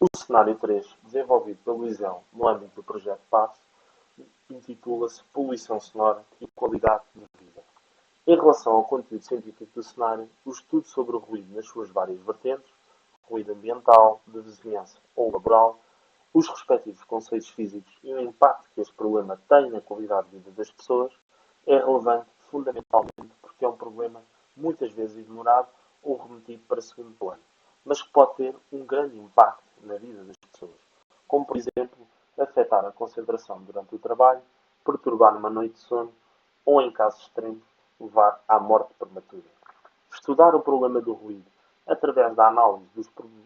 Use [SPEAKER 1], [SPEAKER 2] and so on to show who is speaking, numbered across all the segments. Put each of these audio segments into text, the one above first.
[SPEAKER 1] O cenário 3, desenvolvido pelo ISEL no âmbito do projeto PASS, intitula-se Poluição Sonora e Qualidade de Vida. Em relação ao conteúdo científico do cenário, o estudo sobre o ruído nas suas várias vertentes, ruído ambiental, de vizinhança ou laboral, os respectivos conceitos físicos e o impacto que este problema tem na qualidade de vida das pessoas, é relevante fundamentalmente porque é um problema muitas vezes ignorado ou remetido para segundo plano, mas que pode ter um grande impacto na vida das pessoas, como por exemplo afetar a concentração durante o trabalho, perturbar uma noite de sono ou, em casos extremos, levar à morte prematura. Estudar o problema do ruído através da análise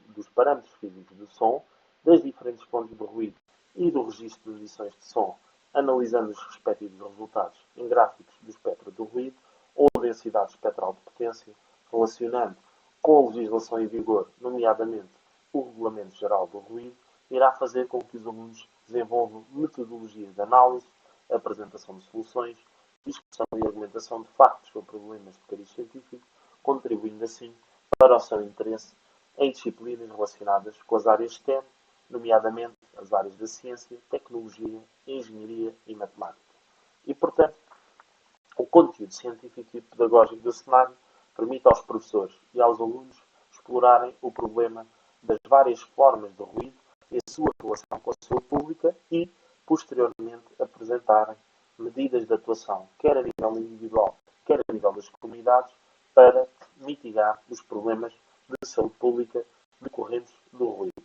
[SPEAKER 1] dos parâmetros físicos do som, das diferentes fontes de ruído e do registro de medições de som, analisando os respectivos resultados em gráficos do espectro do ruído ou densidade espectral de potência, relacionando com a legislação em vigor, nomeadamente o Regulamento Geral do Ruído, irá fazer com que os alunos desenvolvam metodologias de análise, apresentação de soluções, discussão e argumentação de factos ou problemas de cariz científico, contribuindo assim para o seu interesse em disciplinas relacionadas com as áreas STEM, nomeadamente as áreas da ciência, tecnologia, engenharia e matemática. E, portanto, o conteúdo científico e pedagógico do cenário permite aos professores e aos alunos explorarem o problema das várias formas de ruído e a sua relação com a saúde pública e, posteriormente, apresentarem medidas de atuação, quer a nível individual, quer a nível das comunidades, para mitigar os problemas de saúde pública decorrentes do ruído.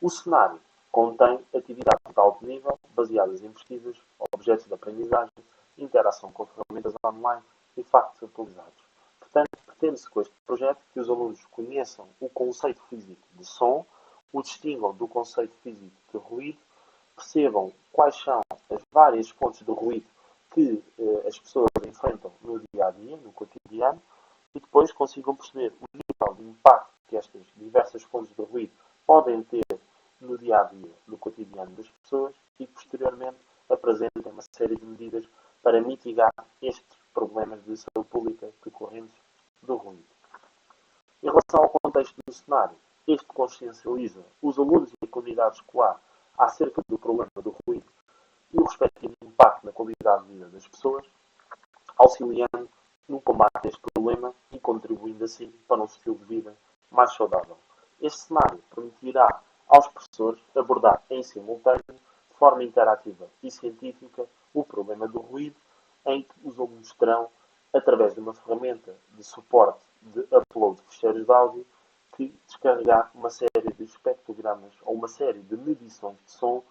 [SPEAKER 1] O cenário contém atividades de alto nível, baseadas em pesquisas, objetos de aprendizagem, interação com ferramentas online e factos atualizados. Portanto, pretende-se com este projeto que os alunos conheçam o conceito físico de som, o distingam do conceito físico de ruído, percebam quais são as várias fontes de ruído que as pessoas enfrentam no dia-a-dia, no cotidiano, e depois consigam perceber o nível de impacto que estas diversas fontes de ruído podem ter no dia-a-dia, no cotidiano das pessoas e, posteriormente, apresentem uma série de medidas para mitigar estes problemas de saúde pública decorrentes do ruído. Em relação ao contexto do cenário, este consciencializa os alunos e a comunidade escolar acerca do problema do ruído e o respectivo impacto na qualidade de vida das pessoas, auxiliando no combate a este problema e contribuindo assim para um estilo de vida mais saudável. Este cenário permitirá aos professores abordar em simultâneo, de forma interativa e científica, o problema do ruído, em que os alunos terão, através de uma ferramenta de suporte de upload de ficheiros de áudio, que descarregar uma série de espectrogramas ou uma série de medições de som,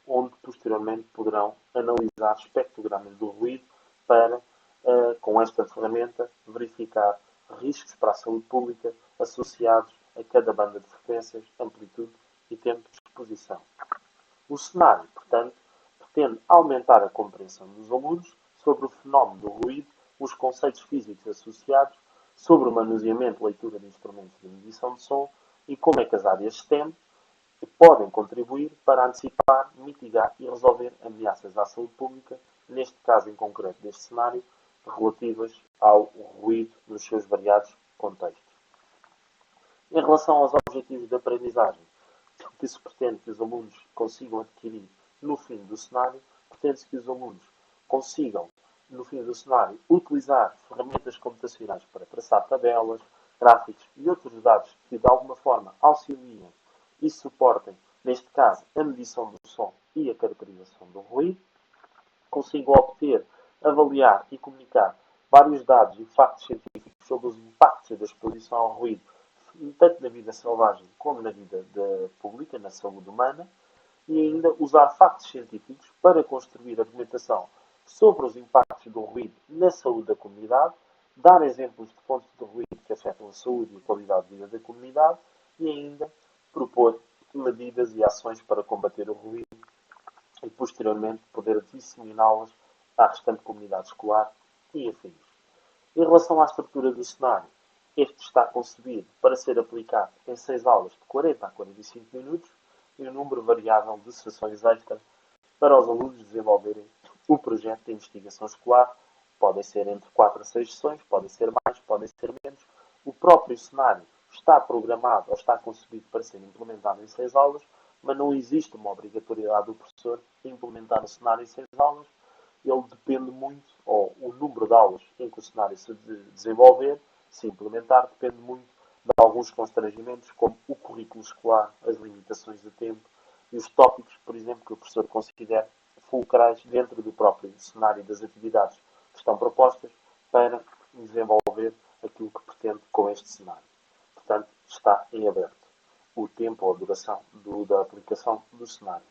[SPEAKER 1] onde posteriormente poderão analisar espectrogramas do ruído para, com esta ferramenta, verificar riscos para a saúde pública associados a cada banda de frequências, amplitude e tempo de exposição. O cenário, portanto, pretende aumentar a compreensão dos alunos sobre o fenómeno do ruído, os conceitos físicos associados, sobre o manuseamento e leitura de instrumentos de medição de som e como é que as áreas STEM podem contribuir para antecipar, mitigar e resolver ameaças à saúde pública, neste caso em concreto deste cenário, relativas ao ruído nos seus variados contextos. Em relação aos objetivos de aprendizagem que se pretende que os alunos consigam adquirir no fim do cenário, pretende-se que os alunos consigam, no fim do cenário, utilizar ferramentas computacionais para traçar tabelas, gráficos e outros dados que, de alguma forma, auxiliem e suportem, neste caso, a medição do som e a caracterização do ruído, consigam obter, avaliar e comunicar vários dados e factos científicos sobre os impactos da exposição ao ruído, tanto na vida selvagem como na vida pública, na saúde humana, e ainda usar factos científicos para construir argumentação sobre os impactos do ruído na saúde da comunidade, dar exemplos de fontes de ruído que afetam a saúde e a qualidade de vida da comunidade e ainda propor medidas e ações para combater o ruído e, posteriormente, poder disseminá-las à restante comunidade escolar e afins. Em relação à estrutura do cenário, este está concebido para ser aplicado em 6 aulas de 40 a 45 minutos e um número variável de sessões extra para os alunos desenvolverem o projeto de investigação escolar. Podem ser entre 4 a 6 sessões, podem ser mais, podem ser menos. O próprio cenário está programado ou está concebido para ser implementado em 6 aulas, mas não existe uma obrigatoriedade do professor implementar o cenário em 6 aulas. Ele depende muito, ou o número de aulas em que o cenário se desenvolver, se implementar, depende muito de alguns constrangimentos, como o currículo escolar, as limitações de tempo e os tópicos, por exemplo, que o professor considera fulcrais dentro do próprio cenário das atividades que estão propostas para desenvolver aquilo que pretende com este cenário. Portanto, está em aberto o tempo ou a duração da aplicação do cenário.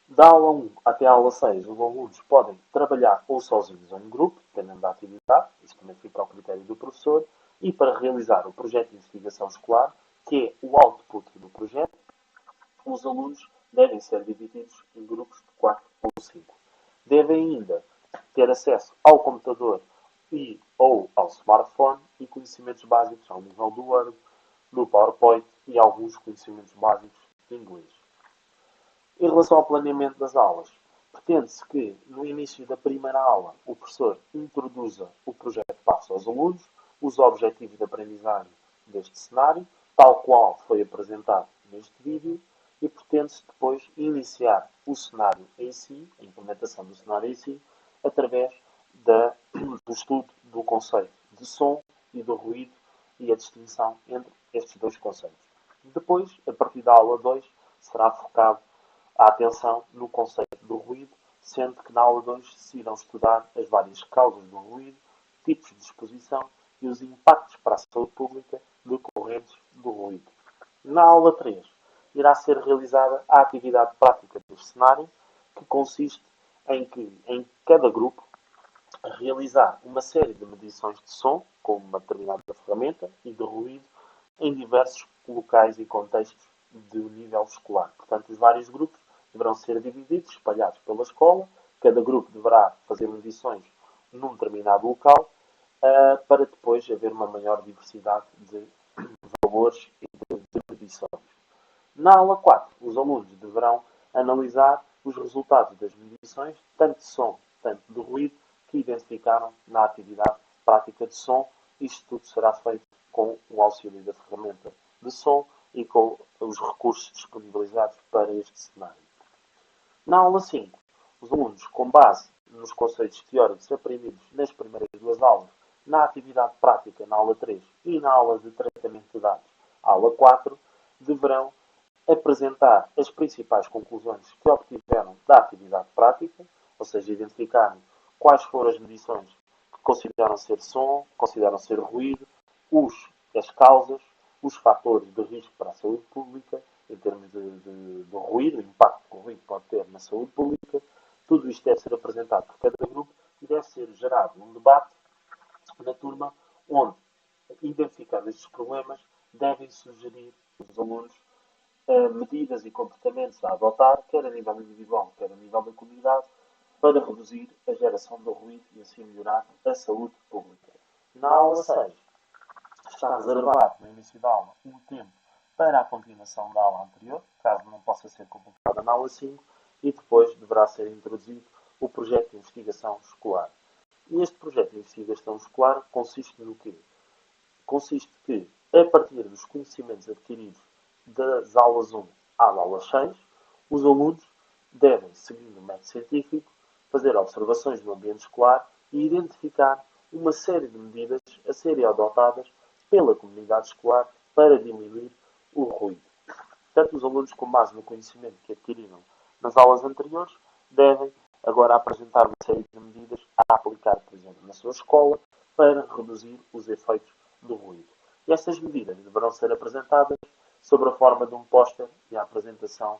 [SPEAKER 1] Da aula 1 até a aula 6, os alunos podem trabalhar ou sozinhos ou em grupo, dependendo da atividade, isto também fica ao critério do professor, e para realizar o projeto de investigação escolar, que é o output do projeto, os alunos devem ser divididos em grupos de 4 ou 5. Devem ainda ter acesso ao computador e ou ao smartphone e conhecimentos básicos ao nível do Word, do PowerPoint e alguns conhecimentos básicos de inglês. Em relação ao planeamento das aulas, pretende-se que, no início da primeira aula, o professor introduza o projeto PASSO aos alunos, os objetivos de aprendizagem deste cenário, tal qual foi apresentado neste vídeo, e pretende-se depois iniciar o cenário em si, a implementação do cenário em si, através do estudo do conceito de som e do ruído e a distinção entre estes dois conceitos. Depois, a partir da aula 2, será focado a atenção no conceito do ruído, sendo que na aula 2 se irão estudar as várias causas do ruído, tipos de exposição e os impactos para a saúde pública decorrentes do ruído. Na aula 3, irá ser realizada a atividade prática deste cenário, que consiste em cada grupo realizar uma série de medições de som, com uma determinada ferramenta, e de ruído, em diversos locais e contextos de nível escolar. Portanto, os vários grupos deverão ser divididos, espalhados pela escola. Cada grupo deverá fazer medições num determinado local, para depois haver uma maior diversidade de valores e de medições. Na aula 4, os alunos deverão analisar os resultados das medições, tanto de som, tanto de ruído, que identificaram na atividade prática de som. Isto tudo será feito com o auxílio da ferramenta de som e com os recursos disponibilizados para este cenário. Na aula 5, os alunos, com base nos conceitos teóricos aprendidos nas primeiras 2 aulas, na atividade prática na aula 3 e na aula de tratamento de dados, aula 4, deverão apresentar as principais conclusões que obtiveram da atividade prática, ou seja, identificarem quais foram as medições que consideram ser som, consideram ser ruído, as causas, os fatores de risco para a saúde pública, em termos de ruído, o impacto que o ruído pode ter na saúde pública. Tudo isto deve ser apresentado por cada grupo e deve ser gerado um debate na turma onde, identificando estes problemas, devem sugerir os alunos medidas e comportamentos a adotar, quer a nível individual, quer a nível da comunidade, para reduzir a geração do ruído e assim melhorar a saúde pública. Na aula 6, está reservado no início da aula um tempo para a continuação da aula anterior, caso não possa ser completada na aula 5, e depois deverá ser introduzido o projeto de investigação escolar. E este projeto de investigação escolar consiste no quê? Consiste que, a partir dos conhecimentos adquiridos das aulas 1 às aulas 6, os alunos devem, seguindo o método científico, fazer observações no ambiente escolar e identificar uma série de medidas a serem adotadas pela comunidade escolar para diminuir o ruído. Portanto, os alunos, com base no conhecimento que adquiriram nas aulas anteriores, devem agora apresentar uma série de medidas a aplicar, por exemplo, na sua escola, para reduzir os efeitos do ruído. E estas medidas deverão ser apresentadas sob a forma de um póster e a apresentação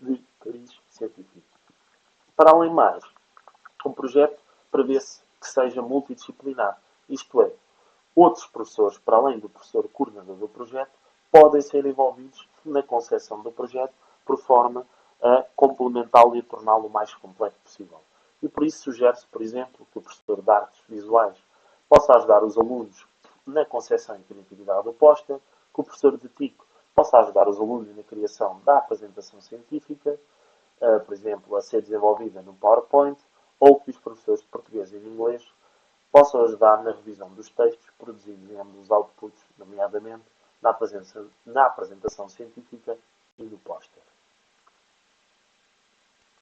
[SPEAKER 1] de cariz científico. Para além de mais, o projeto prevê-se que seja multidisciplinar, isto é, outros professores, para além do professor coordenador do projeto, podem ser envolvidos na concepção do projeto por forma a complementá-lo e a torná-lo o mais completo possível. E por isso sugere-se, por exemplo, que o professor de artes visuais possa ajudar os alunos na concepção e criatividade do póster, que o professor de TIC possa ajudar os alunos na criação da apresentação científica, por exemplo, a ser desenvolvida no PowerPoint, ou que os professores de português e de inglês possam ajudar na revisão dos textos produzidos em ambos os outputs, nomeadamente na apresentação científica